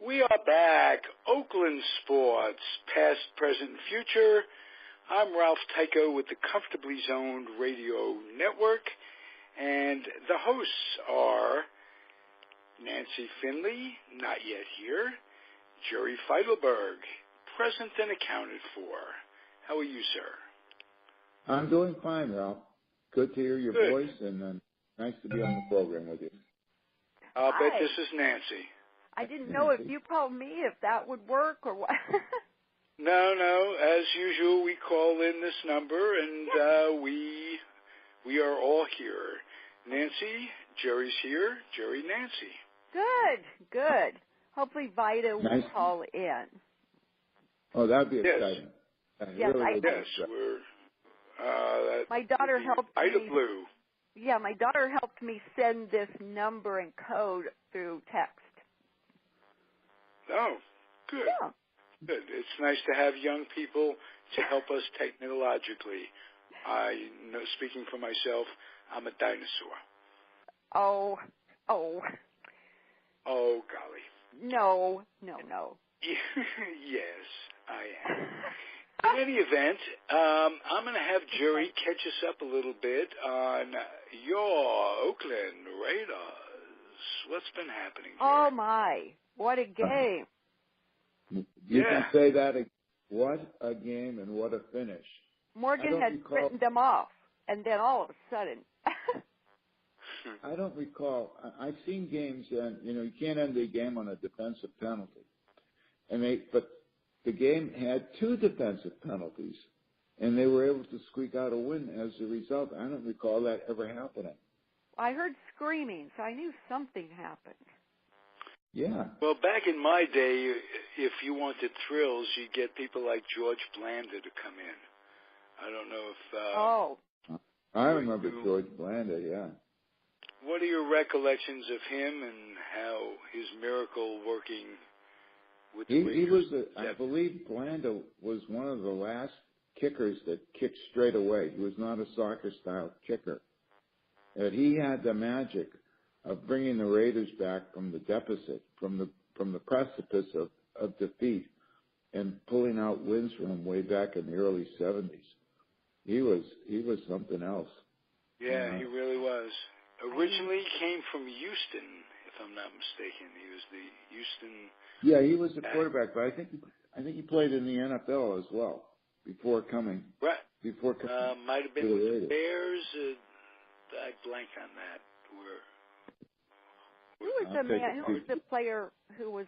We are back. Oakland Sports, past, present, and future. I'm Ralph Tyko with the Comfortably Zoned Radio Network, and the hosts are Nancy Finley, not yet here, Jerry Feitelberg, present and accounted for. How are you, sir? I'm doing fine, Ralph. Good to hear your voice, and nice to be on the program with you. I'll bet this is Nancy. I didn't know if you called me, if that would work or what. No. As usual, we call in this number, and we are all here. Nancy, Jerry's here. Jerry, Nancy. Good. Hopefully Vida will call in. Oh, that'd be exciting. Yes, my daughter helped Ida me. Blue. Yeah, my daughter helped me send this number and code through text. Oh, good. Yeah. Good. It's nice to have young people to help us technologically. I know, speaking for myself, I'm a dinosaur. Oh. Oh, golly. No. Yes, I am. In any event, I'm going to have Jerry catch us up a little bit on your Oakland Raiders. What's been happening here? Oh, my. What a game. You can say that. What a game and what a finish. Morgan had written them off, and then all of a sudden. I don't recall. I've seen games, and you can't end a game on a defensive penalty. But the game had 2 defensive penalties, and they were able to squeak out a win as a result. I don't recall that ever happening. I heard screaming, so I knew something happened. Yeah. Well, back in my day, if you wanted thrills, you'd get people like George Blanda to come in. I don't know if... I remember George Blanda, yeah. What are your recollections of him and how his miracle working with the Raiders? I believe Blanda was one of the last kickers that kicked straight away. He was not a soccer-style kicker. But he had the magic of bringing the Raiders back from the deficit, from the precipice of defeat, and pulling out wins from them way back in the early 70s. He was something else. Yeah, he really was. Originally came from Houston, if I'm not mistaken. He was the Houston. Yeah, he was the quarterback, but I think he played in the NFL as well before coming. Right. Might have been with the Bears. I blank on that. Who was the player who was?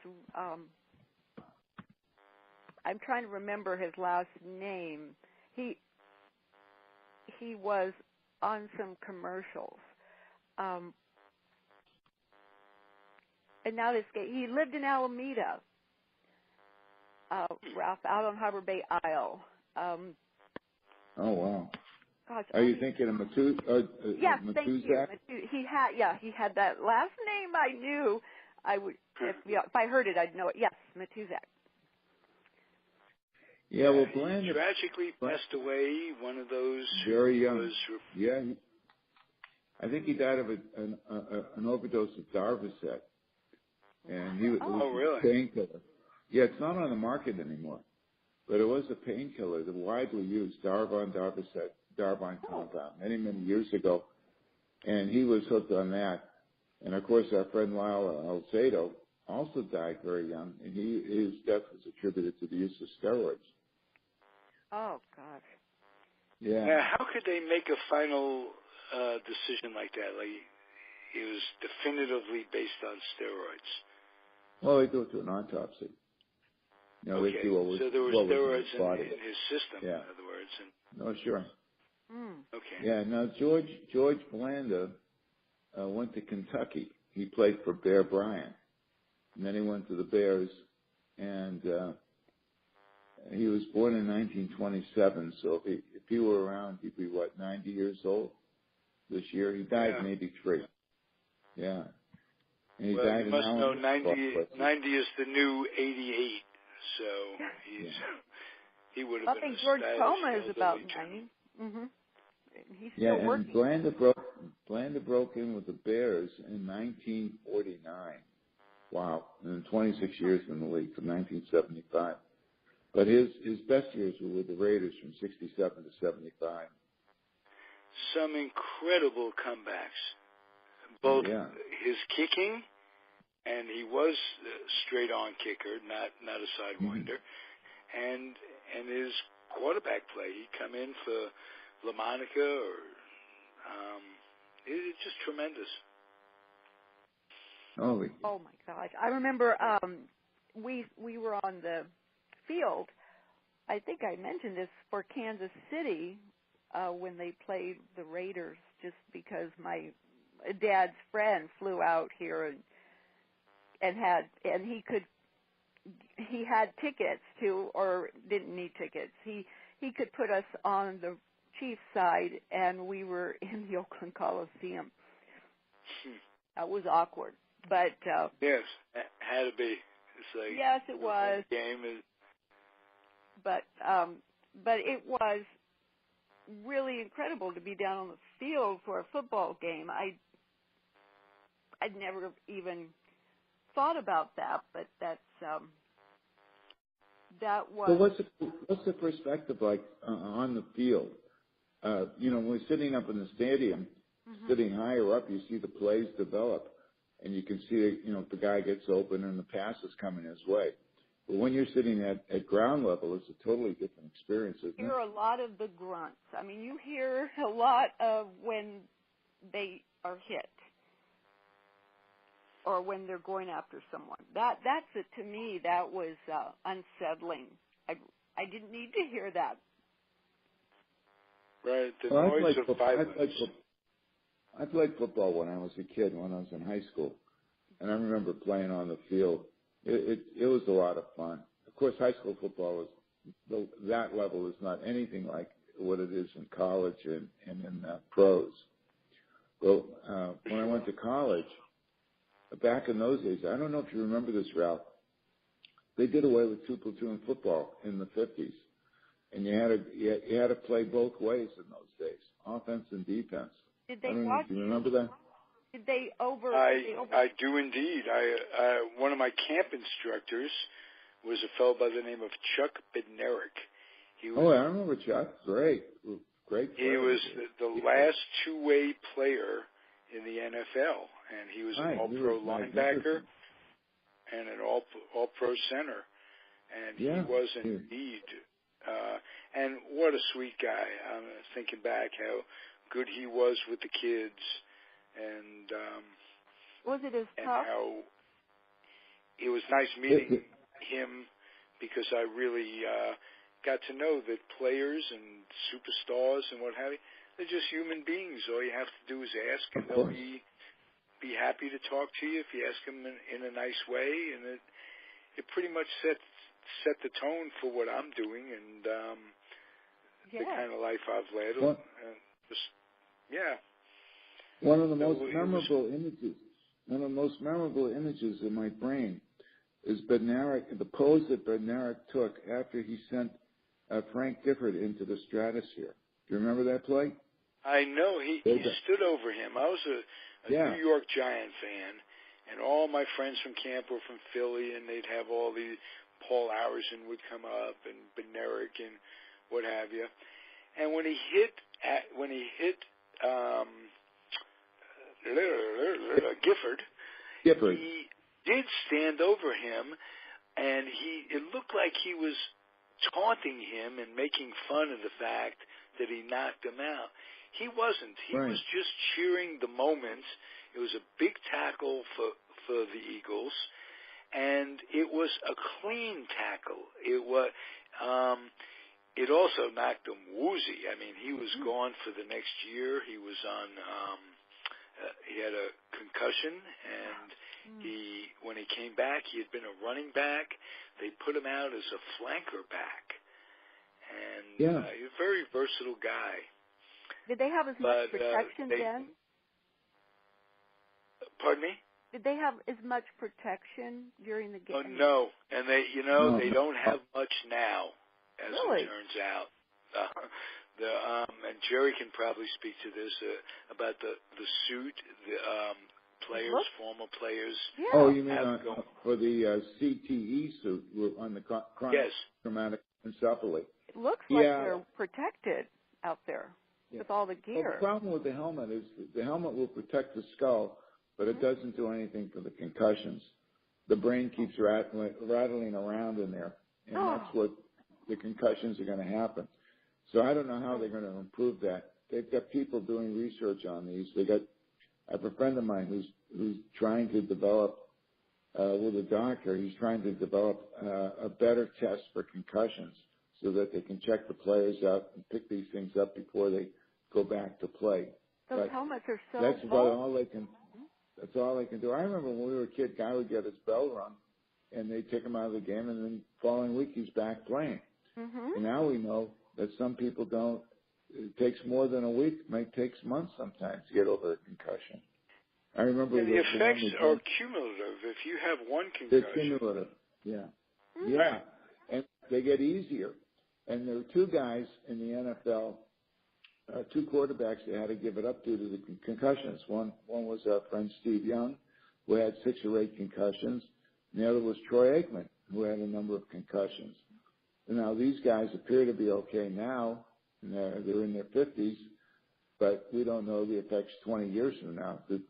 I'm trying to remember his last name. He was on some commercials. And now he lived in Alameda, Ralph, out on Harbor Bay Isle. Oh, wow. Gosh, are you thinking of yes, Matuzak? Thank you. He had that last name. I knew I would, if I heard it, I'd know it. Yes, Matuzak. Yeah, well, he tragically passed away. One of those very young. Yeah, I think he died of an overdose of Darvocet, and he was a painkiller. Yeah, it's not on the market anymore, but it was a painkiller, the widely used Darvocet compound many years ago, and he was hooked on that. And of course, our friend Lyle Alzado also died very young, and his death was attributed to the use of steroids. Oh gosh. Yeah. Now, how could they make a final decision like that? Like it was definitively based on steroids. Well, they do it to an autopsy. Okay. So there were steroids in his system, in other words. No, sure. Okay. Yeah. Now George Blanda went to Kentucky. He played for Bear Bryant, and then he went to the Bears, and he was born in 1927. So if he were around, he'd be 90 years old this year. He died in '83. Yeah. And he died you must know 90 is the new 88. So he would have been. I think George Coma is about 90. Mm-hmm. He's still working. And Blanda broke in with the Bears in 1949, Wow. And 26 years in the league from 1975. But his best years were with the Raiders from 67 to 75. Some incredible comebacks. Both his kicking, and he was a straight-on kicker, not a sidewinder, and his quarterback play. He'd come in for LaMonica, or it's just tremendous. Oh my gosh! I remember we were on the field. I think I mentioned this for Kansas City when they played the Raiders, just because my dad's friend flew out here and he had tickets to, or didn't need tickets. He could put us on the Chiefs side, and we were in the Oakland Coliseum. That was awkward, but yes, it had to be. It's like, yes, it was. Game is. But it was really incredible to be down on the field for a football game. I'd never even thought about that, but that was. So what's the perspective like on the field? When we're sitting up in the stadium, sitting higher up, you see the plays develop, and you can see if the guy gets open and the pass is coming his way. But when you're sitting at ground level, it's a totally different experience, isn't it? You hear a lot of the grunts. I mean, you hear a lot of when they are hit or when they're going after someone. That's it to me. That was unsettling. I didn't need to hear that. Right. The noise of violence. I played football when I was a kid, when I was in high school, and I remember playing on the field. It was a lot of fun. Of course, high school football that level is not anything like what it is in college and in pros. Well, when I went to college, back in those days, I don't know if you remember this, Ralph, they did away with two-platoon football in the 50s, and you had to play both ways in those days, offense and defense. Did they watch? Do you remember that? Did they over? I do indeed. One of my camp instructors was a fellow by the name of Chuck Bednarik. I remember Chuck. Great player. He was the last two-way player in the NFL, and he was an all-pro linebacker and an all-pro center, and he was indeed. And what a sweet guy. I'm thinking back how good he was with the kids. And was it as tough? And how it was nice meeting him, because I really got to know that players and superstars and what have you, they're just human beings. All you have to do is ask, and they'll be happy to talk to you if you ask them in a nice way. And it pretty much set the tone for what I'm doing and the kind of life I've led. One of the most memorable images in my brain is the pose that Bednarik took after he sent Frank Gifford into the stratosphere. Do you remember that play? I know. He stood over him. I was a New York Giant fan, and all my friends from camp were from Philly, and they'd have all the Paul Harrison would come up and Bednarik and what have you. And when he hit Gifford, he did stand over him, and it looked like he was taunting him and making fun of the fact that he knocked him out. He wasn't. He was just cheering the moment. It was a big tackle for the Eagles, and it was a clean tackle. It also knocked him woozy. I mean, he was gone for the next year. He was on. He had a concussion, and when he came back, he had been a running back. They put him out as a flanker back, and he's a very versatile guy. Did they have as much protection then? Pardon me? Did they have as much protection during the game? Oh, no, and they don't have much now, as it turns out. And Jerry can probably speak to this about the suit. players, former players. Yeah. Oh, you mean for the CTE suit on the chronic traumatic encephaly? It looks like they're protected out there with all the gear. Well, the problem with the helmet is the helmet will protect the skull, but it doesn't do anything for the concussions. The brain keeps rattling around in there, and that's what the concussions are going to happen. So I don't know how they're going to improve that. They've got people doing research on these. I have a friend of mine who's trying to develop, with a doctor, he's trying to develop a better test for concussions so that they can check the players out and pick these things up before they go back to play. Those helmets are so That's about all they can. That's all they can do. I remember when we were a kid, guy would get his bell rung, and they'd take him out of the game, and then the following week he's back playing. Mm-hmm. And now we know that some people don't. It takes more than a week. It might take months sometimes to get over a concussion. I remember the effects are cumulative. If you have one concussion, they're cumulative. Yeah, yeah, and they get easier. And there were two guys in the NFL, two quarterbacks that had to give it up due to the concussions. One was our friend Steve Young, who had 6 or 8 concussions, and the other was Troy Aikman, who had a number of concussions. And now these guys appear to be okay now, and they're in their 50s, but we don't know the effects 20 years from now. If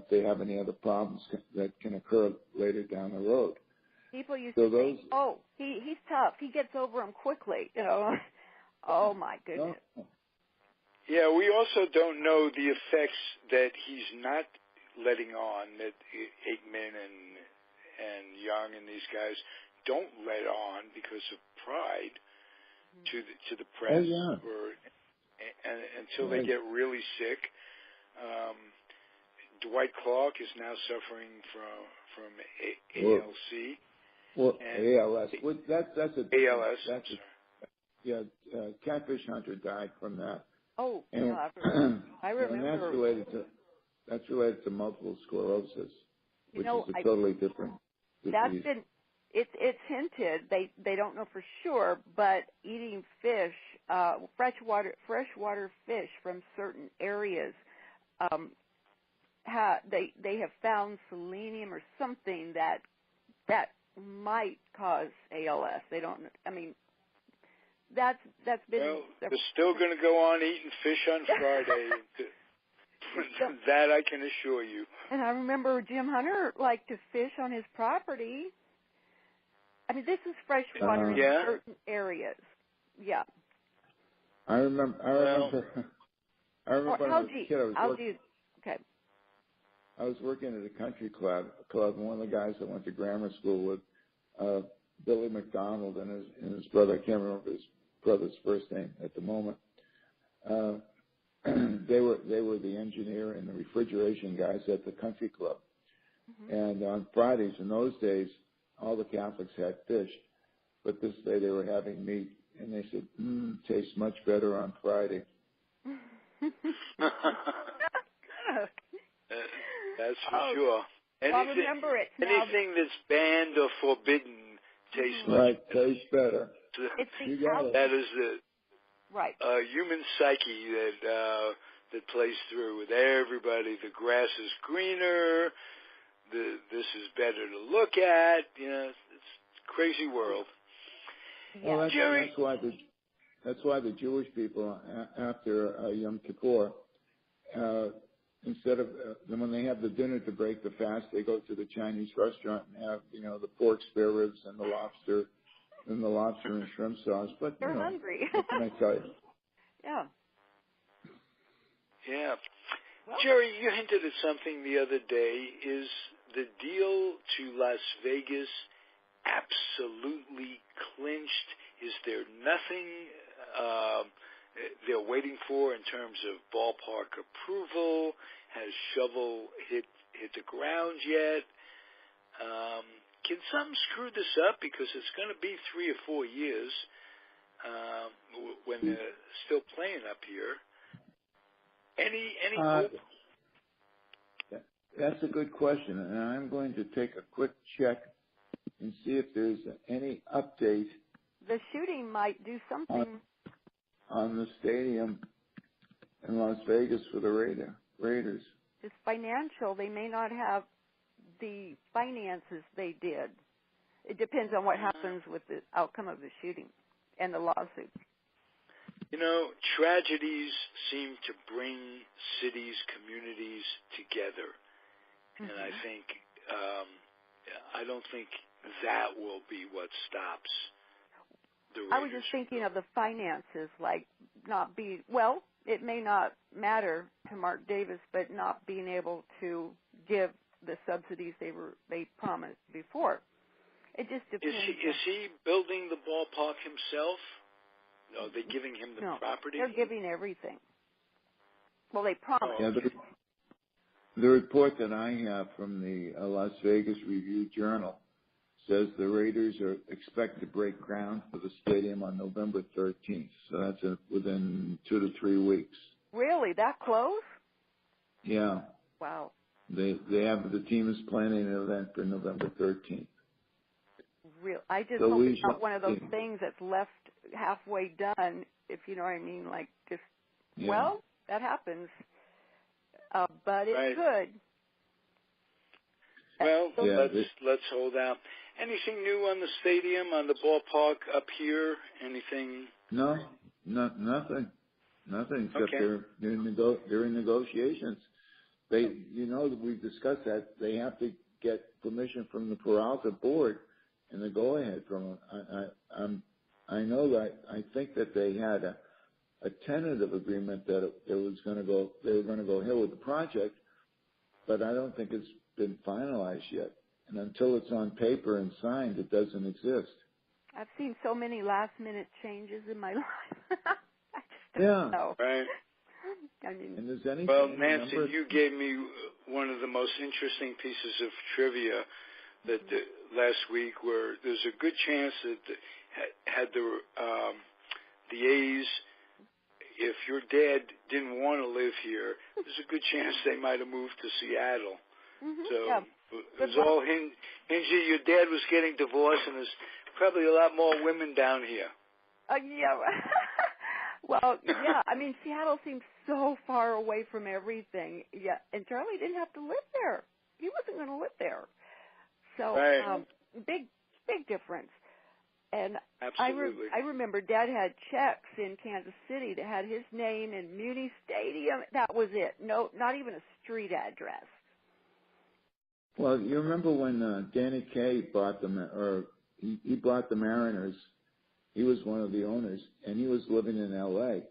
they have any other problems that can occur later down the road. People used to think, he's tough. He gets over them quickly. Oh my goodness. No. Yeah, we also don't know the effects that he's not letting on, that Aikman and Young and these guys don't let on because of pride to the press, until they get really sick. Dwight Clark is now suffering from ALC. Well, ALS. That's ALS. Catfish Hunter died from that. Oh, and, I remember. And that's related to multiple sclerosis, which is a totally different disease. That's been it's hinted. They don't know for sure, but eating fish, freshwater fish from certain areas, they have found selenium or something that might cause ALS. They don't. I mean, that's been. Well, they're still going to go on eating fish on Friday. That I can assure you. And I remember Jim Hunter liked to fish on his property. I mean, this is freshwater in certain areas. Yeah. I remember. When I was a kid, I was working at a country club, and one of the guys that went to grammar school with Billy McDonald and his brother. I can't remember his brother's first name at the moment. They were the engineer and the refrigeration guys at the country club. Mm-hmm. And on Fridays, in those days, all the Catholics had fish, but this day they were having meat, and they said, tastes much better on Friday. That's for sure. Remember it. Anything that's banned or forbidden tastes much better. Tastes better. That is the human psyche that plays through with everybody. The grass is greener. This is better to look at. It's a crazy world. Well, that's why the Jewish people after Yom Kippur, instead of when they have the dinner to break the fast, they go to the Chinese restaurant and have the pork spare ribs and the lobster and shrimp sauce. But they're hungry. What can I tell you? Yeah. Yeah. Well, Jerry, you hinted at something the other day. Is the deal to Las Vegas absolutely clinched? Is there nothing they're waiting for in terms of ballpark approval? Has shovel hit the ground yet? Can some screw this up, because it's going to be 3 or 4 years when they're still playing up here? Any hope? That's a good question, and I'm going to take a quick check and see if there's any update. The shooting might do something on the stadium in Las Vegas for the Raiders. just financial. They may not have the finances they did. It depends on what happens with the outcome of the shooting and the lawsuit. You know, tragedies seem to bring cities, communities together. Mm-hmm. And I think, I don't think that will be what stops the Raiders. I was just thinking of the finances, like not being, well, it may not matter to Mark Davis, but not being able to give the subsidies they promised before. It just depends. Is he building the ballpark himself? No, are they giving him the property? They're giving everything. Well, they promised. Yeah, the report that I have from the Las Vegas Review-Journal says the Raiders expect to break ground for the stadium on November 13th. So that's within 2 to 3 weeks. Really? That close? Yeah. Wow. The team is planning an event for November 13th. Real. I just hope it's not one of those things that's left halfway done, if you know what I mean. Like just, well, that happens. But it could. Well, let's hold out. Anything new on the stadium, on the ballpark up here? Anything? No, nothing. Nothing except they're in negotiations. We've discussed that they have to get permission from the Peralta board and the go-ahead from them. I know that I think that they had a tentative agreement that they were going to go ahead with the project, but I don't think it's been finalized yet. And until it's on paper and signed, it doesn't exist. I've seen so many last-minute changes in my life. I just don't know. Right. I mean, and is anything, well, Nancy, you gave me one of the most interesting pieces of trivia that last week, where there's a good chance that had the A's, if your dad didn't want to live here, there's a good chance they might have moved to Seattle. Mm-hmm. So it was all hingy. Your dad was getting divorced, and there's probably a lot more women down here. Yeah. Well, yeah. I mean, Seattle seems so far away from everything. Yeah, and Charlie didn't have to live there. He wasn't going to live there. So big difference. And absolutely. I remember Dad had checks in Kansas City that had his name in Muni Stadium. That was it. No, not even a street address. Well, you remember when Danny Kaye bought he bought the Mariners. He was one of the owners, and he was living in L.A.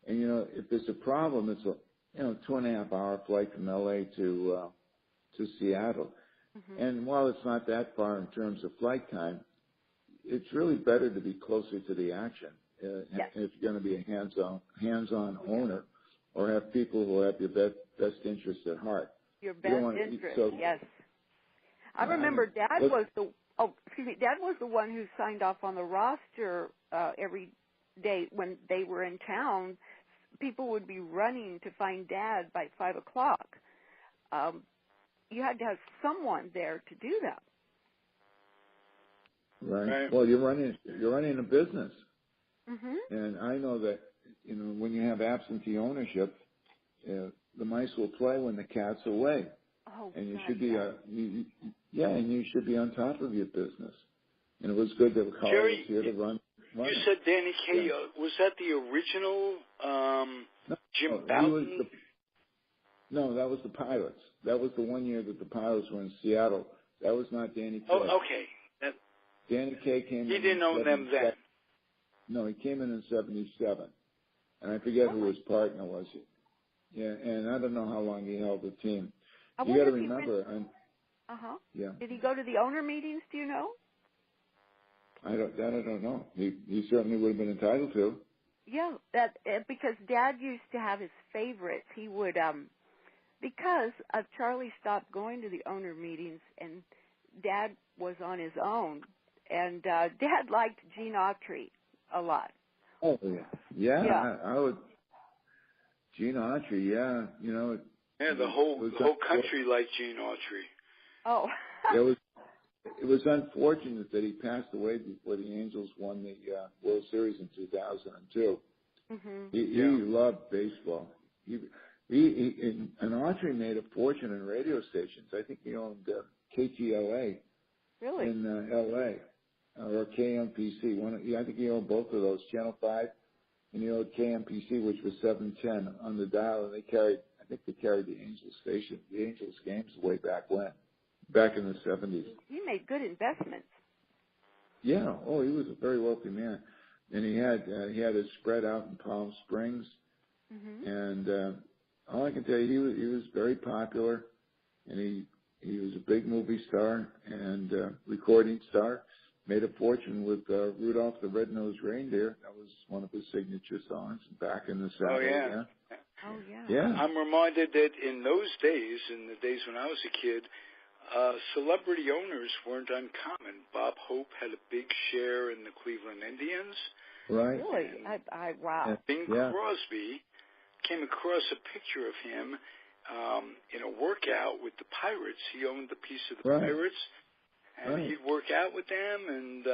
And if there's a problem, it's a 2.5-hour flight from L.A. to Seattle. Mm-hmm. And while it's not that far in terms of flight time, it's really better to be closer to the action if you're going to be a hands-on owner, or have people who have your best interest at heart. Your best interest, yes. I remember Dad was the one who signed off on the roster every day when they were in town. People would be running to find Dad by 5 o'clock. You had to have someone there to do that. Right. Well, you're running a business, and I know that when you have absentee ownership, the mice will play when the cat's away, and you should be and you should be on top of your business. And it was good that Carl was here to run. You said Danny Kaye. Was that the original Jim Bouton? No, that was the Pilots. That was the one year that the Pilots were in Seattle. That was not Danny Kaye. Oh, okay. Danny Kaye came in. He didn't own them then. No, he came in 77. And I forget who his partner was. Yeah, and I don't know how long he held the team. You got to remember. Yeah. Did he go to the owner meetings, do you know? I don't know. He certainly would have been entitled to. Yeah, because Dad used to have his favorites. He would, because Charlie stopped going to the owner meetings, and Dad was on his own. And Dad liked Gene Autry a lot. Oh, yeah. I would. Gene Autry, yeah. The whole country liked Gene Autry. Oh. It was unfortunate that he passed away before the Angels won the World Series in 2002. Mm-hmm. He loved baseball. And Autry made a fortune in radio stations. I think he owned KTLA in L.A. Or KMPC. I think he owned both of those, Channel 5, and he owned KMPC, which was 710 on the dial, and they carried the Angels station, the Angels games way back when, back in the 70s. He made good investments. Yeah. Oh, he was a very wealthy man, and he had his spread out in Palm Springs, and all I can tell you, he was very popular, and he was a big movie star and recording star. Made a fortune with Rudolph the Red-Nosed Reindeer. That was one of his signature songs back in the 70s. Oh, yeah. Oh, yeah. Yeah. I'm reminded that in those days, in the days when I was a kid, celebrity owners weren't uncommon. Bob Hope had a big share in the Cleveland Indians. Right. Really? Wow. Bing Crosby came across a picture of him in a workout with the Pirates. He owned a piece of the Pirates, and he'd work out with them. And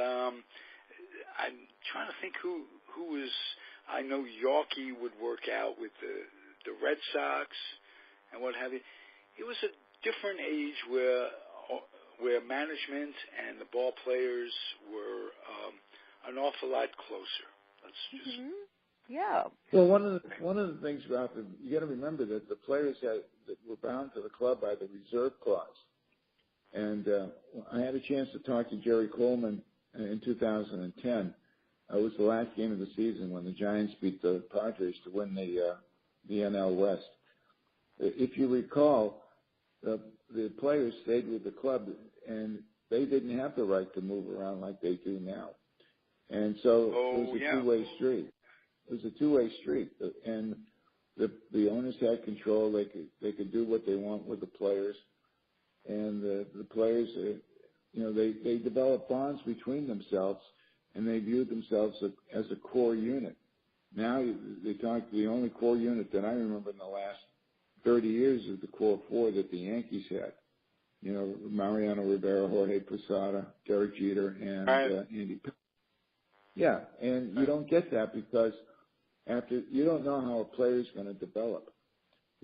I'm trying to think who was. I know Yawkey would work out with the Red Sox and what have you. It was a different age where management and the ball players were an awful lot closer. Let's just. Yeah. Well, one of the things, Ralph, you got to remember that the players that were bound to the club by the reserve clause. And I had a chance to talk to Jerry Coleman in 2010. It was the last game of the season when the Giants beat the Padres to win the NL West. If you recall, the players stayed with the club, and they didn't have the right to move around like they do now. And so it was a two-way street. It was a two-way street, and the owners had control. They could do what they want with the players, and the players, they developed bonds between themselves, and they viewed themselves as a core unit. Now they talk. The only core unit that I remember in the last 30 years is the core four that the Yankees had. Mariano Rivera, Jorge Posada, Derek Jeter, and Andy. Yeah, and you don't get that because you don't know how a player is going to develop.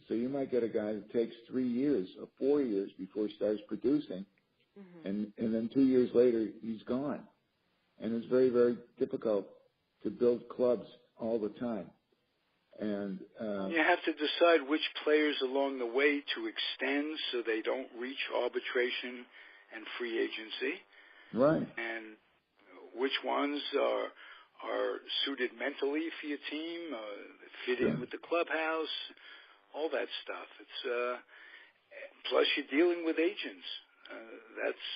So you might get a guy that takes 3 years or 4 years before he starts producing, and then 2 years later he's gone. And it's very, very difficult to build clubs all the time. And you have to decide which players along the way to extend so they don't reach arbitration and free agency. Right. And which ones are suited mentally for your team, fit in with the clubhouse, all that stuff. It's plus you're dealing with agents. That's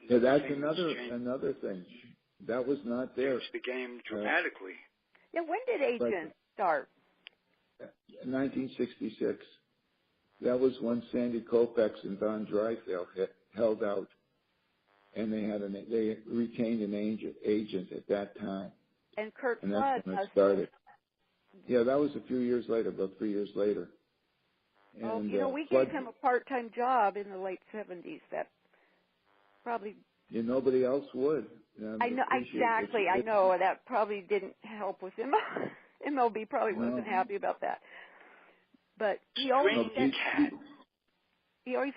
another thing. That was not there. Changed the game dramatically. When did agents start? 1966. That was when Sandy Koufax and Don Drysdale held out, and they retained an agent at that time. And Kurt and Flood that's when it started. Yeah, that was a few years later, about 3 years later. And, we gave him a part-time job in the late 70s. That probably. Nobody else would. I know exactly. I know that probably didn't help with him. MLB probably wasn't happy about that. But he always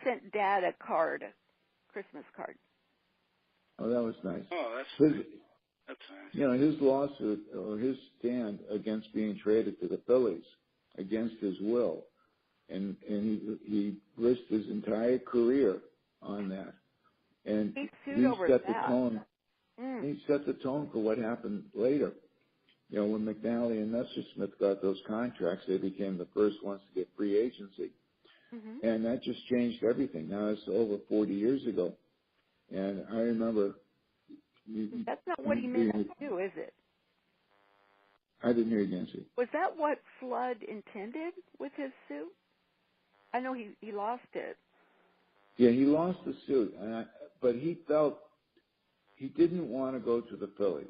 sent Dad a Christmas card. Oh, that was nice. Oh, that's nice. His lawsuit or his stand against being traded to the Phillies against his will, and he risked his entire career on that. And he set the tone. He set the tone for what happened later. When McNally and Messersmith got those contracts, they became the first ones to get free agency. And that just changed everything. Now it's over 40 years ago. And I remember. That's not what he meant to do, is it? I didn't hear you, Nancy. Was that what Flood intended with his suit? I know he lost it. Yeah, he lost the suit, but he felt he didn't want to go to the Phillies.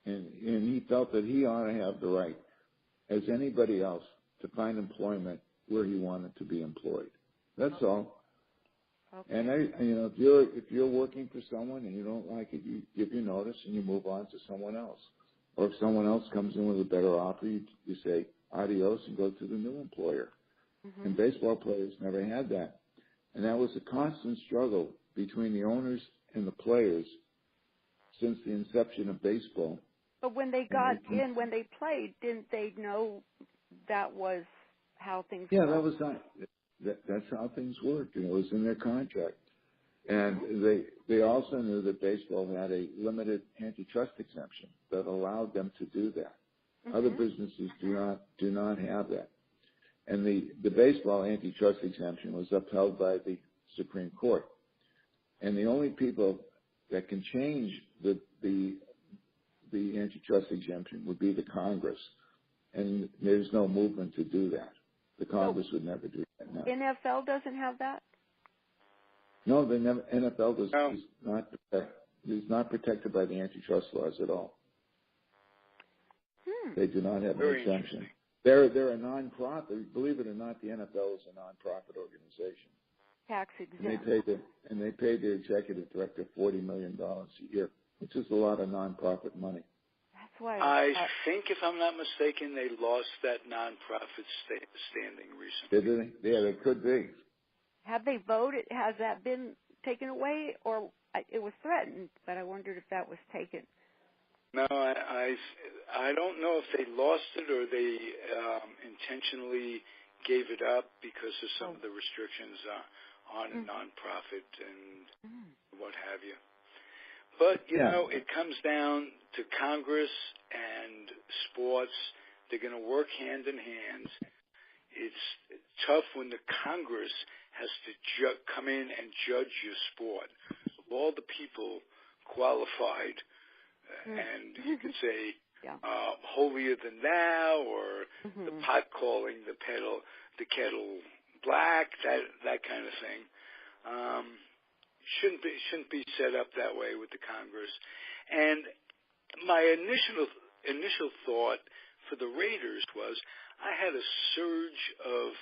And he felt that he ought to have the right, as anybody else, to find employment where he wanted to be employed. That's all. Okay. And if you're working for someone and you don't like it, you give your notice and you move on to someone else. Or if someone else comes in with a better offer, you say adios and go to the new employer. and baseball players never had that. And that was a constant struggle between the owners and the players since the inception of baseball. But when they got in, when they played, didn't they know that was how things worked? Yeah, that's how things worked, and it was in their contract. And they also knew that baseball had a limited antitrust exemption that allowed them to do that. Other businesses do not have that. And the baseball antitrust exemption was upheld by the Supreme Court. And the only people that can change the antitrust exemption would be the Congress. And there's no movement to do that. The Congress would never do that now. NFL doesn't have that? No, NFL is not protected by the antitrust laws at all. They do not have an exemption. They're a non-profit. Believe it or not, the NFL is a non-profit organization. Tax exempt. And they pay their executive director $40 million a year, which is a lot of non-profit money. That's why I think, if I'm not mistaken, they lost that non-profit standing recently. Did they? Yeah, they could be. Have they voted? Has that been taken away, or it was threatened? But I wondered if that was taken. No, I don't know if they lost it or they intentionally gave it up because of some of the restrictions on a nonprofit and what have you. But, you know, it comes down to Congress and sports. They're going to work hand in hand. It's tough when the Congress has to come in and judge your sport. All the people qualified, and you could say holier than thou, or the pot calling the kettle black, that kind of thing. Shouldn't be set up that way with the Congress. And my initial thought for the Raiders was I had a surge of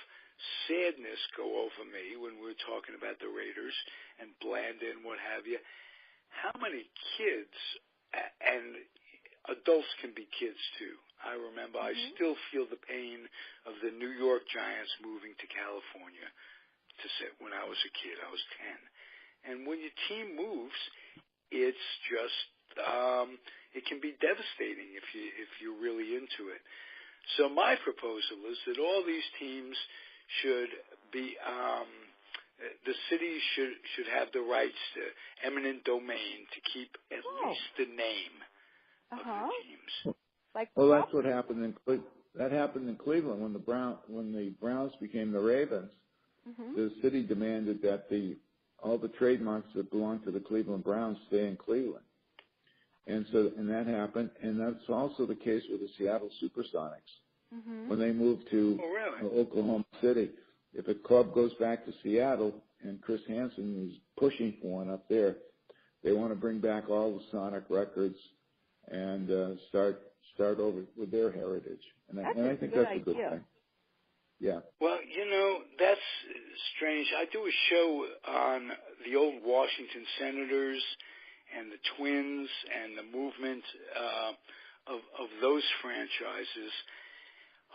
sadness go over me when we were talking about the Raiders and Blandon and what have you. How many kids, and adults can be kids too. I remember I still feel the pain of the New York Giants moving to California to sit when I was a kid. I was 10. And when your team moves, it's just it can be devastating if you're really into it. So my proposal is that all these teams should be the cities should have the rights to eminent domain to keep at least the name of the teams. That's what happened in Cleveland when the Browns became the Ravens. The city demanded that all the trademarks that belong to the Cleveland Browns stay in Cleveland. And that happened, and that's also the case with the Seattle Supersonics. When they moved to Oklahoma City, if a club goes back to Seattle, and Chris Hansen is pushing for one up there, they want to bring back all the Sonic records and start over with their heritage. And I think that's a good thing. Yeah. Well, you know, that's strange. I do a show on the old Washington Senators and the Twins and the movement of those franchises.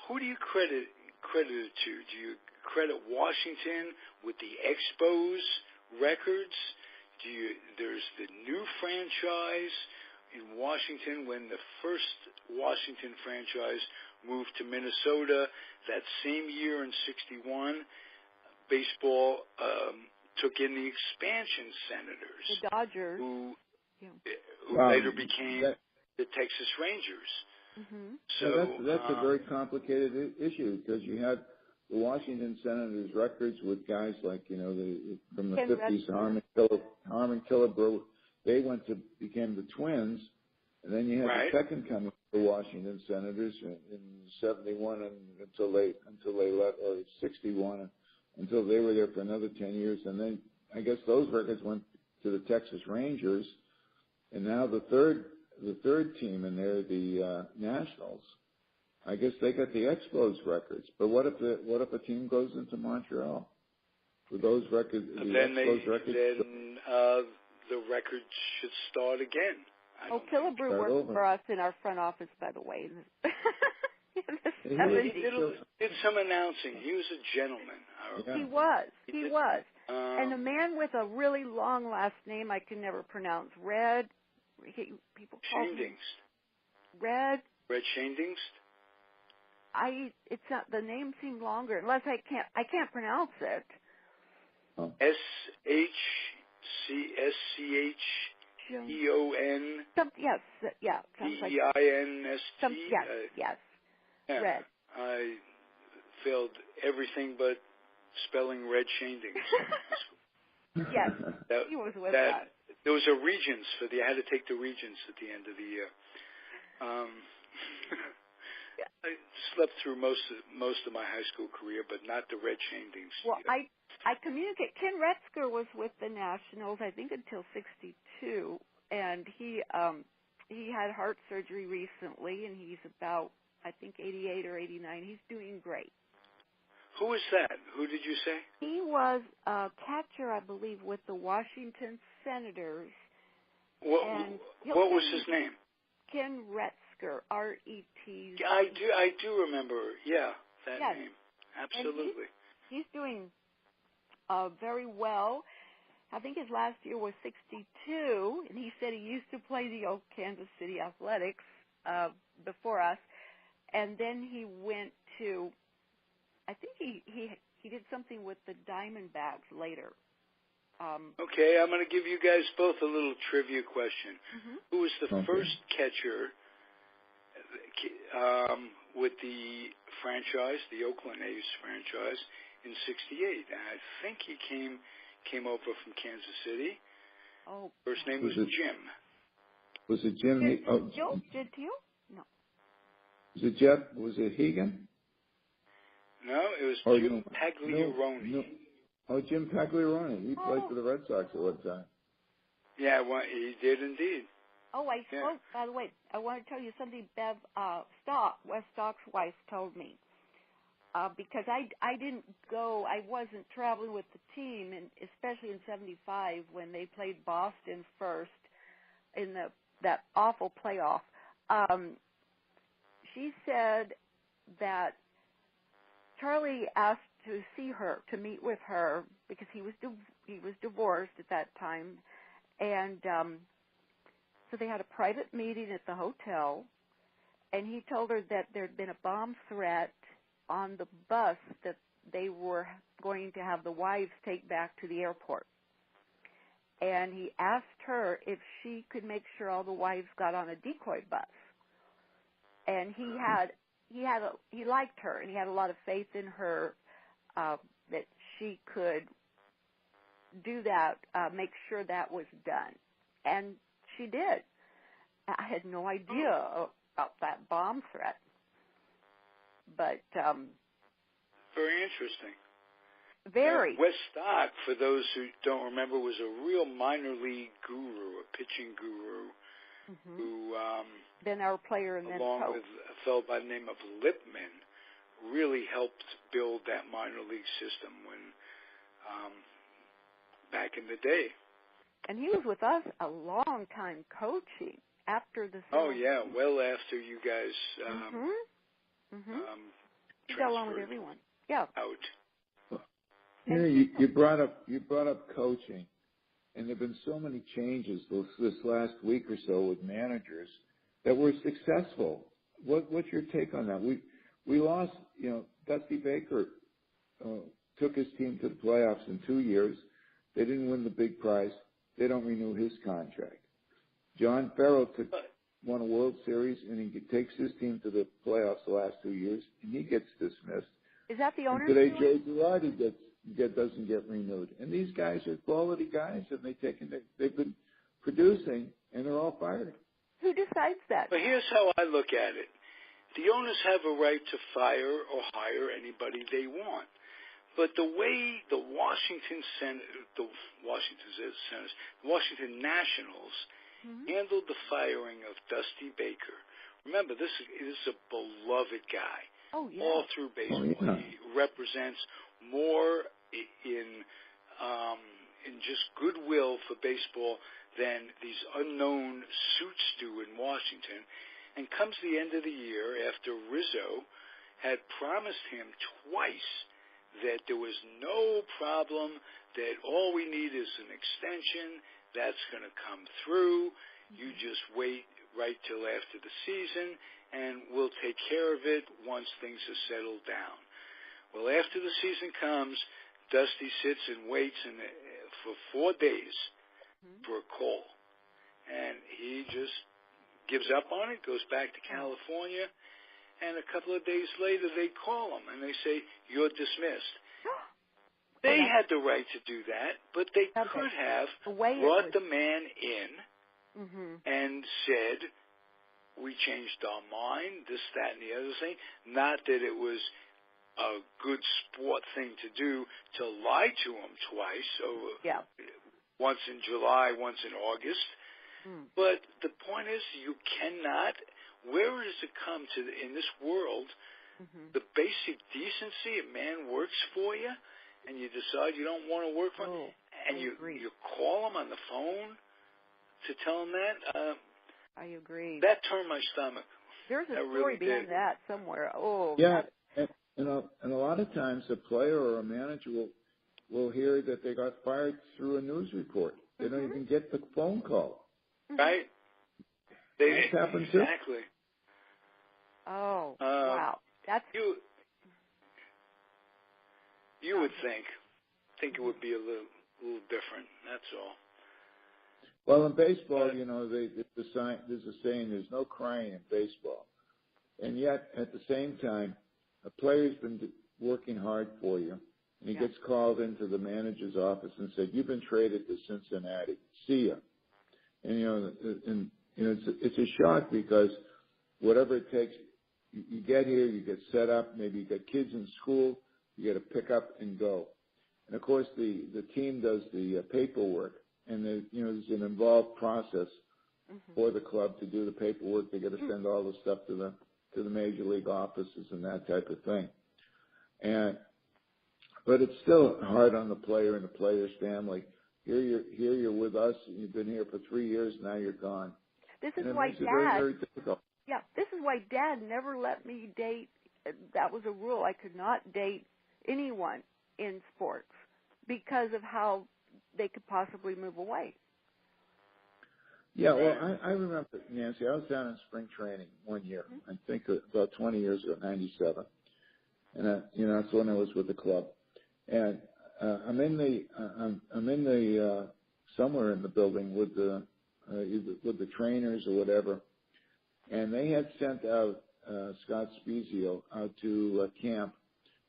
Who do you credit it to? Do you credit Washington with the Expos records? There's the new franchise in Washington when the first Washington franchise moved to Minnesota. That same year in '61, baseball took in the expansion Senators, the Dodgers, who later became the Texas Rangers. So that's a very complicated issue because you had the Washington Senators records with guys like, you know, from the 50s, Harmon Killebrew. They became the Twins, and then you had the second coming of the Washington Senators in '71 until they left, or '61 until they were there for another 10 years, and then I guess those records went to the Texas Rangers, and now the third team in there, the Nationals. I guess they got the Expos records, but what if a team goes into Montreal with those records? The records should start again. Killebrew worked for us in our front office, by the way. the 70s. He did some announcing. He was a gentleman. He was. And a man with a really long last name I can never pronounce. People call him Red Shaindingst? It's not, the name seemed longer, unless I can't pronounce it. SHCSCHEON. Yes, yeah. DEINST. Yes. Yeah. Red. I failed everything but spelling Red Shaindingst. Yes, he was with that. There was a Regents I had to take the Regents at the end of the year. I slept through most of my high school career, but not the Red Shaindingst. Well, I communicate. Ken Retzker was with the Nationals, I think, until '62, and he had heart surgery recently, and he's about, I think, 88 or 89. He's doing great. Who is that? Who did you say? He was a catcher, I believe, with the Washington Senators. What was his name? Ken Retzker, R-E-T. I do remember, that name. Absolutely. He's doing very well. I think his last year was 62, and he said he used to play the old Kansas City Athletics before us, and then he went to, I think he did something with the Diamondbacks later. Okay, I'm going to give you guys both a little trivia question. Mm-hmm. Who was the first catcher with the franchise, the Oakland A's franchise, in '68? And I think he came over from Kansas City. Oh, first name was Jim. Was it Jim? Did you? No. Was it Jeff? Was it Hegan? No, it was Jim Pagliarone. No. Oh, Jim Pagliarone. He played for the Red Sox at one time. Yeah, he did indeed. Oh, I spoke, by the way, I want to tell you something Bev Wes Stock's wife told me. Because I didn't go, I wasn't traveling with the team, and especially in '75 when they played Boston first in that awful playoff. She said that Charlie asked to see her, to meet with her, because he was divorced at that time, and so they had a private meeting at the hotel, and he told her that there had been a bomb threat on the bus that they were going to have the wives take back to the airport. And he asked her if she could make sure all the wives got on a decoy bus. And he liked her, and he had a lot of faith in her that she could do that, make sure that was done. And she did. I had no idea about that bomb threat. But very interesting. Very. Wes Stock, for those who don't remember, was a real minor league guru, a pitching guru, who then our player and along then with a fellow by the name of Lipman, really helped build that minor league system when back in the day. And he was with us a long time coaching after the season. Oh yeah, well after you guys he got along with everyone. Yeah. Out. You brought up coaching, and there've been so many changes this last week or so with managers that were successful. What's your take on that? We lost. Dusty Baker took his team to the playoffs in 2 years. They didn't win the big prize. They don't renew his contract. John Farrell won a World Series, and he takes his team to the playoffs the last 2 years, and he gets dismissed. Is that the owner? Today, Joe Girardi doesn't get renewed. And these guys are quality guys, and they've been producing, and they're all fired. Who decides that? But here's how I look at it. The owners have a right to fire or hire anybody they want. But the way the Washington Nationals handled the firing of Dusty Baker. Remember, this is a beloved guy. Oh, yeah. All through baseball. Oh, yeah. He represents more in just goodwill for baseball than these unknown suits do in Washington. And comes the end of the year, after Rizzo had promised him twice that there was no problem, that all we need is an extension, that's going to come through. You just wait right till after the season, and we'll take care of it once things are settled down. Well, after the season comes, Dusty sits and waits for 4 days for a call. And he just gives up on it, goes back to California, and a couple of days later they call him and they say, "You're dismissed." They had the right to do that, but they could have brought the man in and said, "We changed our mind, this, that, and the other thing." Not that it was a good sport thing to do, to lie to him twice, once in July, once in August. But the point is, you cannot. Where does it come to in this world? The basic decency, a man works for you, and you decide you don't want to work for him, and you call him on the phone to tell him that. I agree. That turned my stomach. There's a story behind that somewhere. And a lot of times a player or a manager will hear that they got fired through a news report. They don't even get the phone call. Right? That's happened too. Exactly. Oh, wow. That's you would think it would be a little different. That's all. Well, in baseball, there's a saying: "There's no crying in baseball," and yet at the same time, a player's been working hard for you, and he gets called into the manager's office and said, "You've been traded to Cincinnati. See ya." And it's a shock, because whatever it takes, you get here, you get set up. Maybe you got kids in school, you got to pick up and go. And of course, the team does the paperwork, and there's an involved process for the club to do the paperwork. They got to send all the stuff to the major league offices and that type of thing. But it's still hard on the player and the player's family. Here you're with us, and you've been here for 3 years. Now you're gone. This is and why Dad. Very, very difficult. Yeah, this is why Dad never let me date. That was a rule. I could not date anyone in sports because of how they could possibly move away. Yeah, well, I remember, Nancy, I was down in spring training one year. I think about 20 years ago, '97, and that's when I was with the club. And I'm in the somewhere in the building with the trainers or whatever, and they had sent out Scott Spezio out to camp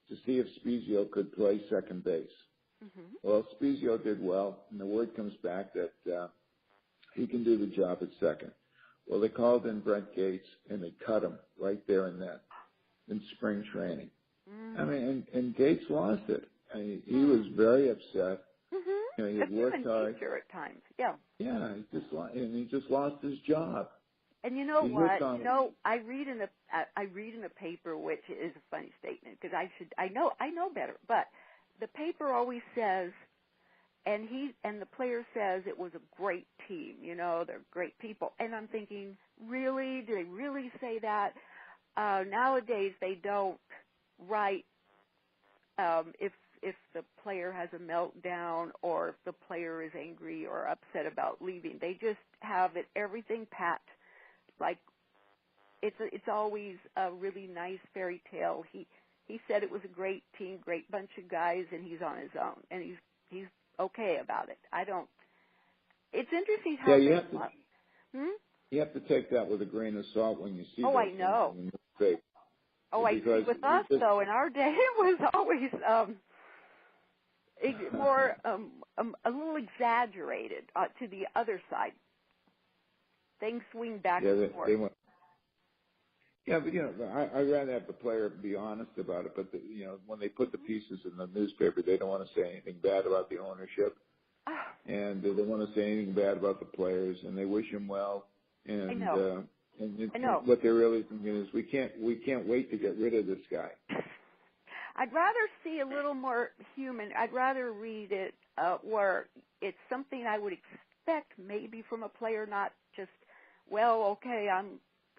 to see if Spezio could play second base. Well, Spezio did well, and the word comes back that he can do the job at second. Well, they called in Brent Gates, and they cut him right there and then in spring training. I mean, and Gates lost it. I mean, he was very upset. He had worked hard. At times, yeah. Yeah, he just lost his job. And you know what? I read in a paper, which is a funny statement because I know better, but the paper always says, and the player says it was a great team. They're great people, and I'm thinking, really? Do they really say that? Nowadays, they don't write if the player has a meltdown or if the player is angry or upset about leaving. They just have everything pat. Like it's always a really nice fairy tale. He said it was a great team, great bunch of guys, and he's on his own, and he's okay about it. It's interesting how you have to take that with a grain of salt when you see. Oh, I know. I see. With us, though, in our day, it was always more a little exaggerated to the other side. Things swing back and forth. But I'd rather have the player be honest about it. But when they put the pieces in the newspaper, they don't want to say anything bad about the ownership, and they don't want to say anything bad about the players, and they wish them well. And I know. What they're really thinking is, we can't wait to get rid of this guy. I'd rather see a little more human. I'd rather read it where it's something I would expect maybe from a player, not just, well, okay,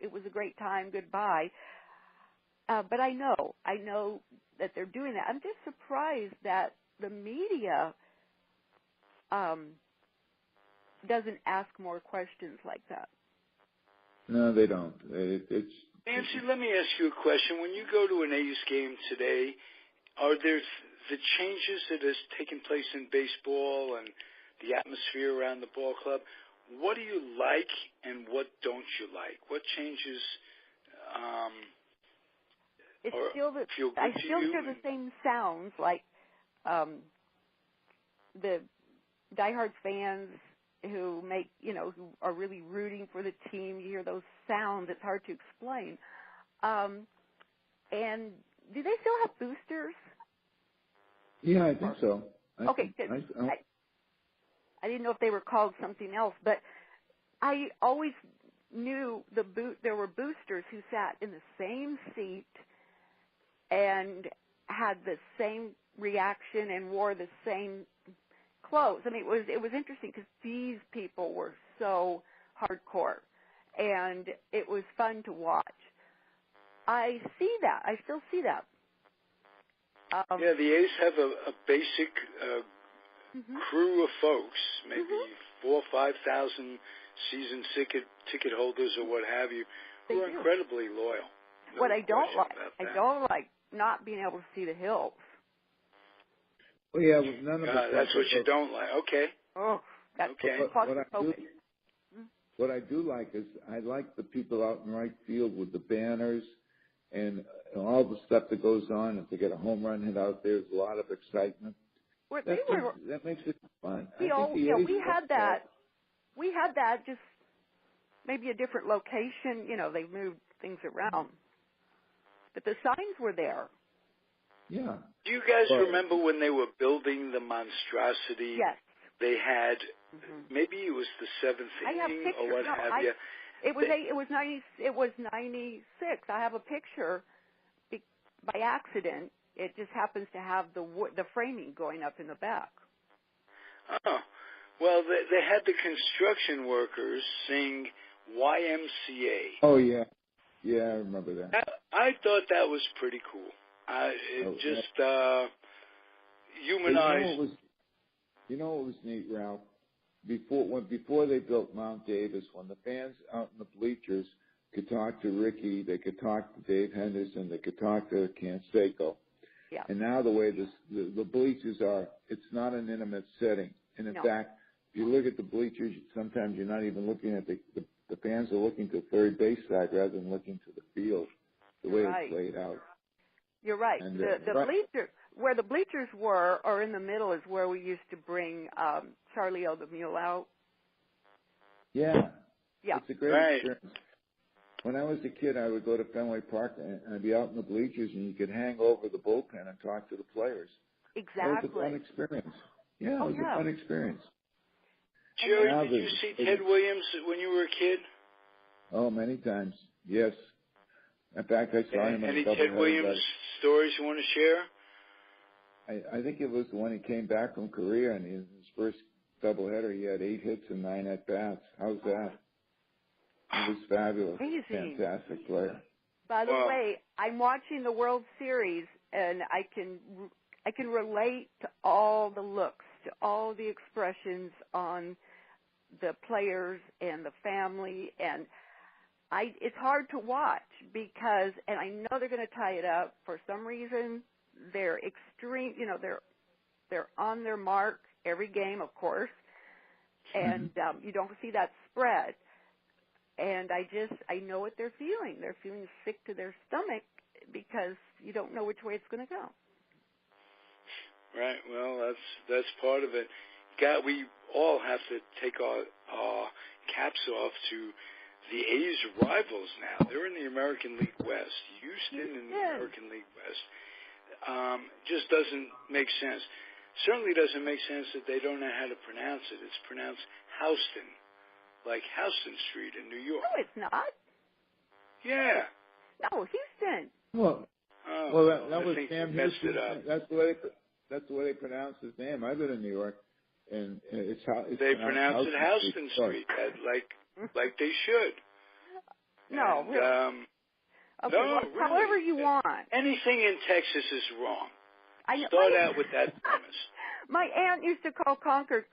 it was a great time. Goodbye. But I know that they're doing that. I'm just surprised that the media doesn't ask more questions like that. No, they don't. It's Nancy, let me ask you a question. When you go to an A's game today, are there the changes that has taken place in baseball and the atmosphere around the ball club? What do you like and what don't you like? What changes It's or still the, feel good I to still you? hear the same sounds, like the diehard fans who who are really rooting for the team. You hear those sounds. It's hard to explain. And do they still have boosters? Yeah, I think so. Okay, good. I didn't know if they were called something else, but I always knew there were boosters who sat in the same seat and had the same reaction and wore the same clothes. I mean, it was interesting because these people were so hardcore, and it was fun to watch. I see that. I still see that. Yeah, the A's have a basic crew of folks, maybe 4,000 or 5,000 season ticket holders or what have you, who are incredibly loyal. No what I don't like not being able to see the hills. Well, yeah, none of us. That's what you don't like. Okay. Oh, that's okay. What I do like is I like the people out in right field with the banners and all the stuff that goes on. If they get a home run hit out there, there's a lot of excitement. That makes it fun. We had that. We had that, just maybe a different location. They moved things around, but the signs were there. Yeah. Do you guys remember when they were building the monstrosity? Yes. They had maybe it was the seventh inning or what have you. It was 96. I have a picture by accident. It just happens to have the framing going up in the back. Oh, well, they had the construction workers sing YMCA. Oh yeah, I remember that. I thought that was pretty cool. Humanized. You know what was neat, Ralph? Before they built Mount Davis, when the fans out in the bleachers could talk to Ricky, they could talk to Dave Henderson, they could talk to Canseco. Yeah. And now the way the bleachers are, it's not an intimate setting. And in fact, if you look at the bleachers, sometimes you're not even looking at the fans are looking to third base side rather than looking to the field, the way it's laid out. You're right. And, bleachers, where the bleachers were, or in the middle, is where we used to bring Charlie O. the Mule out. Yeah. Yeah. It's a great experience. When I was a kid, I would go to Fenway Park and I'd be out in the bleachers, and you could hang over the bullpen and talk to the players. Exactly. It was a fun experience. Yeah, it was a fun experience. Jerry, did you see Ted Williams when you were a kid? Oh, many times. Yes. In fact, I saw him in a couple Ted Williams stories you want to share? I think it was when he came back from Korea, and in his first doubleheader, he had 8 hits and 9 at-bats. How's that? He was fabulous. Amazing. Fantastic player. By the way, I'm watching the World Series, and I can relate to all the looks, to all the expressions on the players and the family, and it's hard to watch because, and I know they're going to tie it up for some reason. They're extreme, they're on their mark every game, of course, and you don't see that spread. And I know what they're feeling. They're feeling sick to their stomach because you don't know which way it's going to go. Right. Well, that's part of it. We all have to take our caps off to the A's rivals now. They're in the American League West. Houston in the American League West. Just doesn't make sense. Certainly doesn't make sense that they don't know how to pronounce it. It's pronounced Houston, like Houston Street in New York. No, it's not. Yeah. No, Houston. Well, that was Sam Houston. It up. That's the way they pronounce his name. I've been in New York, and it's how they pronounce it Houston Street, like they should. No, and, really. Okay, no, well, really. however you want. Anything in Texas is wrong. I Start out with that premise. My aunt used to call Concord.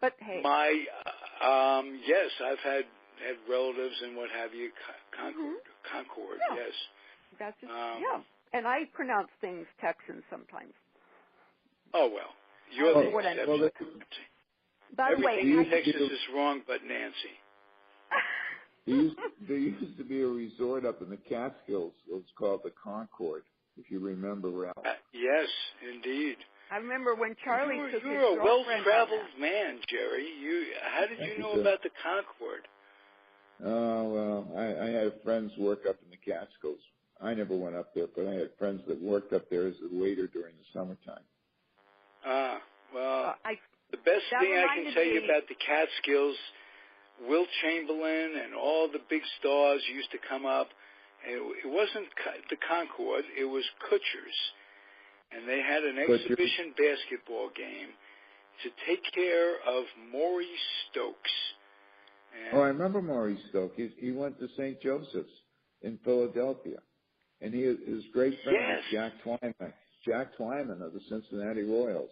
But hey. Yes, I've had relatives and what have you, Concord, yeah. yes. That's just, yeah. And I pronounce things Texan sometimes. Oh, well. You're the exception. By the way, everything in Texas is wrong but Nancy. There used to be a resort up in the Catskills. It was called the Concord, if you remember, Ralph. Yes, indeed. I remember when Charlie took his girlfriend. You're a well-traveled man, Jerry. How did you know about the Concord? Oh, well, I had friends work up in the Catskills. I never went up there, but I had friends that worked up there as a waiter during the summertime. Well, the best thing I can tell you about the Catskills, Wilt Chamberlain and all the big stars used to come up. It wasn't the Concord, it was Kutcher's. And they had an exhibition basketball game to take care of Maurice Stokes. I remember Maurice Stokes. He went to St. Joseph's in Philadelphia. And his great friend was Jack Twyman of the Cincinnati Royals.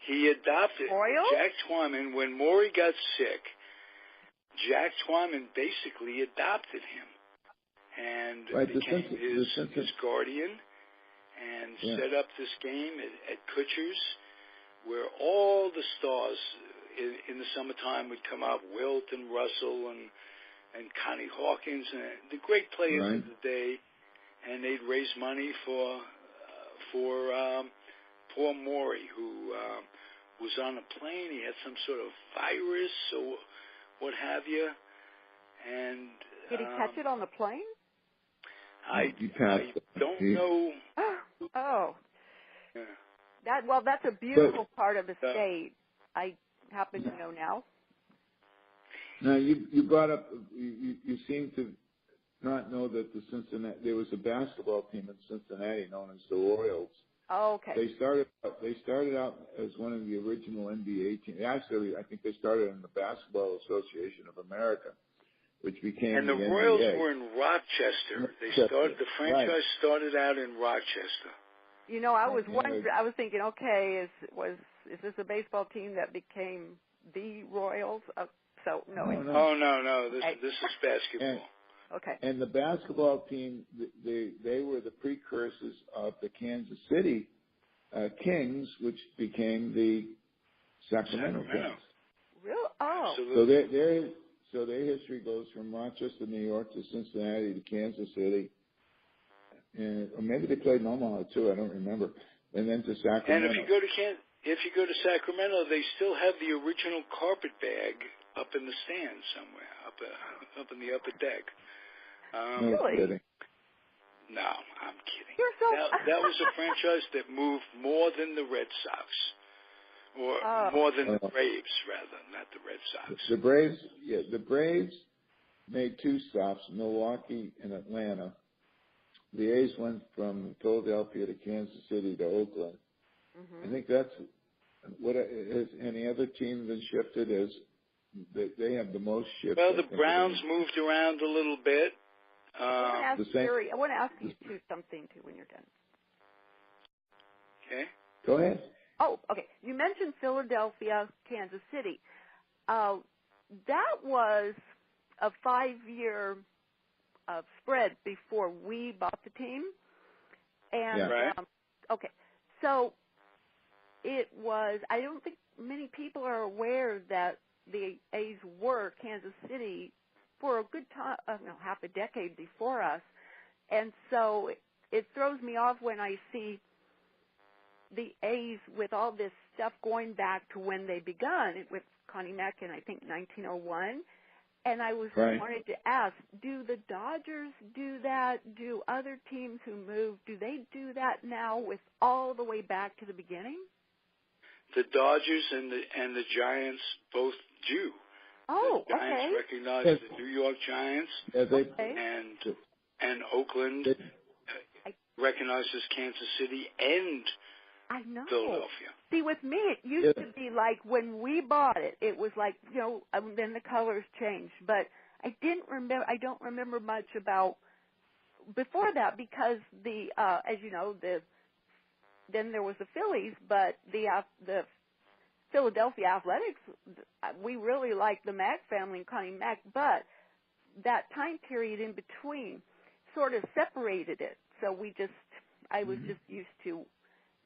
He adopted Jack Twyman. When Maury got sick, Jack Twyman basically adopted him and became his guardian and set up this game at Kutcher's, where all the stars in the summertime would come out, Wilt and Russell and Connie Hawkins, and the great players of the day, and they'd raise money for poor Maury, who was on a plane. He had some sort of virus or what have you. And did he catch it on the plane? I don't know. Oh. Yeah. That's a beautiful part of the state. I happen to know now. Now you brought up. You seem to not know that there was a basketball team in Cincinnati known as the Royals. Oh, okay. They started out as one of the original NBA teams. Actually, I think they started in the Basketball Association of America, which became and the Royals were in Rochester. The franchise started out in Rochester. You know, I was thinking, okay, is this a baseball team that became the Royals? No. No. This is basketball. Okay. And the basketball team, they were the precursors of the Kansas City Kings, which became the Sacramento Kings. Really? Oh. Absolutely. So their history goes from Rochester, New York, to Cincinnati, to Kansas City, or maybe they played in Omaha too. I don't remember. And then to Sacramento. And if you go to Sacramento, they still have the original carpet bag up in the stand somewhere, up in the upper deck. Really? Kidding. No, I'm kidding. You're so... that was a franchise that moved more than the Red Sox, or more than the Braves, rather, not the Red Sox. The Braves made two stops, Milwaukee and Atlanta. The A's went from Philadelphia to Kansas City to Oakland. Mm-hmm. I think that's what has any other team been shifted as they have the most shifts. Well, the Browns moved around a little bit. I want to ask you something too when you're done. Okay. Go ahead. Oh, okay. You mentioned Philadelphia, Kansas City. That was a 5-year spread before we bought the team. And okay, so it was. I don't think many people are aware that the A's were Kansas City for a good time, half a decade before us, and so it throws me off when I see the A's with all this stuff going back to when they begun with Connie Mack in I think 1901. And I wanted to ask, do the Dodgers do that? Do other teams who move, do they do that now with all the way back to the beginning? The Dodgers and the Giants both do. Oh, the Giants recognize the New York Giants, and Oakland recognizes Kansas City and Philadelphia. See, with me, it used to be like when we bought it, it was like, then the colors changed. But I don't remember much about before that because as you know, then there was the Phillies, but the Philadelphia Athletics, we really liked the Mack family and Connie Mack, but that time period in between sort of separated it. So I was just used to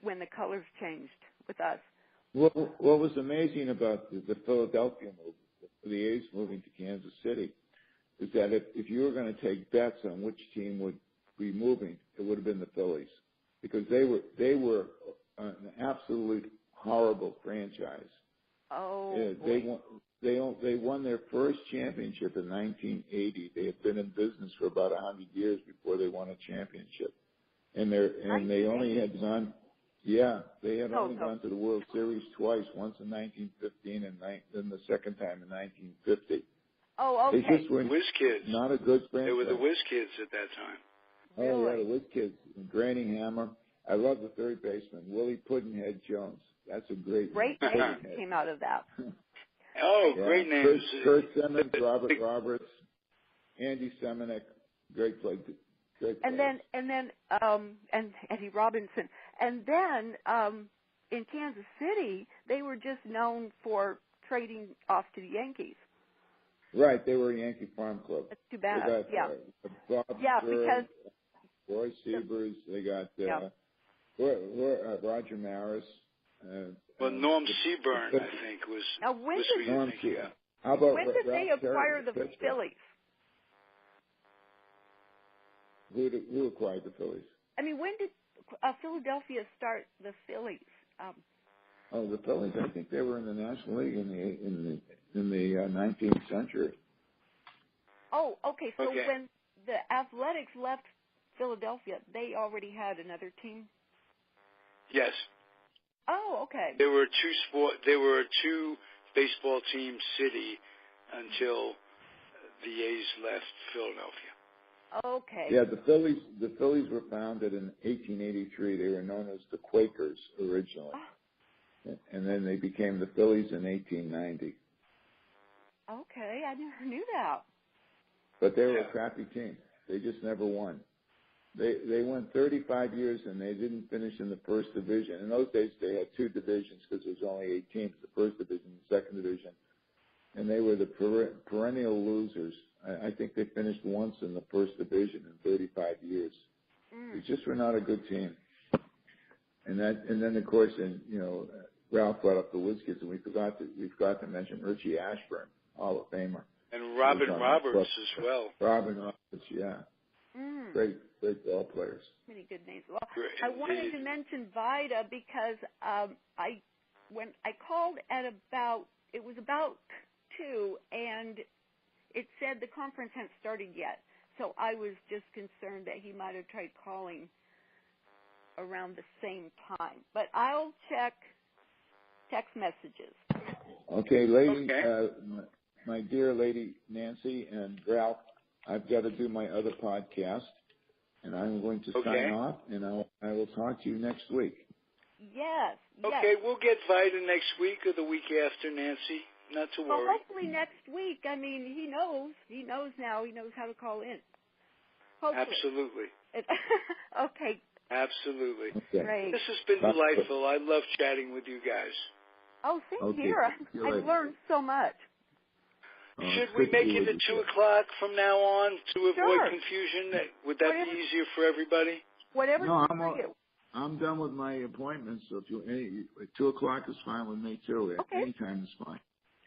when the colors changed with us. What was amazing about the Philadelphia move, the A's moving to Kansas City, is that if you were going to take bets on which team would be moving, it would have been the Phillies, because they were an absolute horrible franchise. Oh, they won their first championship in 1980. They had been in business for about 100 years before they won a championship, and they only had gone. Yeah, they had only gone to the World Series twice, once in 1915 and then the second time in 1950. Oh, okay. They just were Whiz Kids. Not a good franchise. They were the Whiz Kids at that time. Oh, yeah, the Whiz Kids. Granny Hammer. I love the third baseman, Willie Puddinhead Jones. That's a great name. Came out of that. Oh, yeah. Great names. Kurt Simmons, Robert Roberts, Andy Semenuk, great players. And then Eddie Robinson. And then in Kansas City, they were just known for trading off to the Yankees. Right, they were a Yankee Farm Club. That's too bad. They got, Bob because Roy Siebers. They got Roger Maris. Norm Seaburn, I think, was. Now, when did they acquire the Phillies? Who acquired the Phillies? I mean, when did Philadelphia start the Phillies? The Phillies. I think they were in the National League in the 19th century. Oh, okay. So when the Athletics left Philadelphia, they already had another team. Yes. Oh, okay. There were a two baseball team city until the A's left Philadelphia. Okay. Yeah, the Phillies were founded in 1883. They were known as the Quakers originally. And then they became the Phillies in 1890. Okay, I never knew that. But they were a crappy team. They just never won. They went 35 years and they didn't finish in the first division. In those days, they had two divisions because there was only 8 teams, the first division and the second division. And they were the perennial losers. I think they finished once in the first division in 35 years. They just were not a good team. And then of course, Ralph brought up the Whiz Kids, and we forgot to mention Richie Ashburn, Hall of Famer, and Robin Roberts as well. Robin Roberts, yeah, great ball players. Many good names. Well, I wanted to mention Vida because when I called at about 2, and it said the conference hadn't started yet. So I was just concerned that he might have tried calling around the same time. But I'll check text messages. Okay, lady, my dear lady Nancy and Ralph, I've got to do my other podcast, and I'm going to sign off, and I will talk to you next week. Yes. Okay, we'll get Vida next week or the week after, Nancy. Not to worry. Well, hopefully next week. I mean, he knows now. He knows how to call in. Hopefully. Absolutely. Okay. Absolutely. Okay. Great. This has been delightful. I love chatting with you guys. Oh, same here. I've learned so much. Should we make it at 2 o'clock from now on to avoid confusion? Would that be easier for everybody? Whatever. No, I'm done with my appointments, so 2 o'clock is fine with me too. Okay. Any time is fine.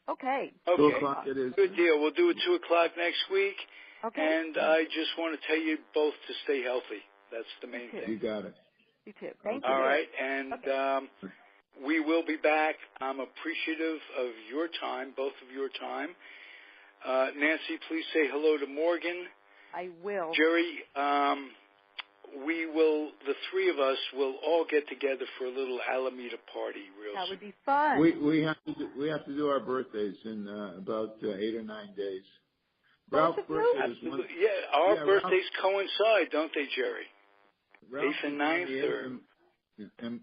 Okay. 2 o'clock it is. Good deal. We'll do it 2 o'clock next week. Okay. And I just want to tell you both to stay healthy. That's the main thing. You got it. You too. Thank you. All right. And we will be back. I'm appreciative of your time, both of your time. Nancy, please say hello to Morgan. I will. Jerry, the three of us will all get together for a little Alameda party real soon. That would be fun. We have to do our birthdays in about 8 or 9 days. Ralph's birthday is one. Yeah, our birthdays coincide, don't they, Jerry? 8th and 9th, and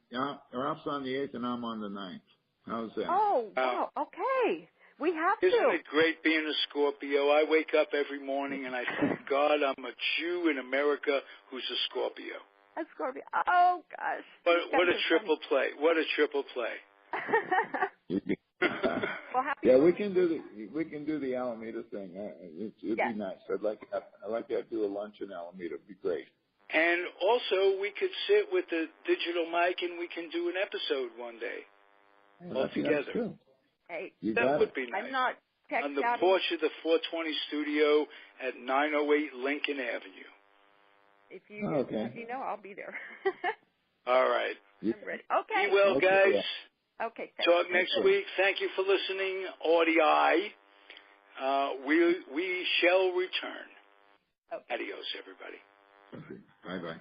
Ralph's on the 8th, and I'm on the 9th. How's that? Oh, wow. Okay. We have Isn't to. it great being a Scorpio? I wake up every morning and I think, God, I'm a Jew in America who's a Scorpio. A Scorpio. Oh, gosh. What a triple play. What a triple play. Well, happy we can do the Alameda thing. It'd be nice. I'd like to do a lunch in Alameda. It'd be great. And also, we could sit with the digital mic and we can do an episode one day all together. That's true. Hey, that would be nice. I'm not tech on the savvy. porch of the 420 studio at 908 Lincoln Avenue. If you know, I'll be there. All right. I'm ready. Okay. Be well, guys. Okay. Talk next week. Thank you for listening, Audii. We shall return. Okay. Adios, everybody. Bye-bye.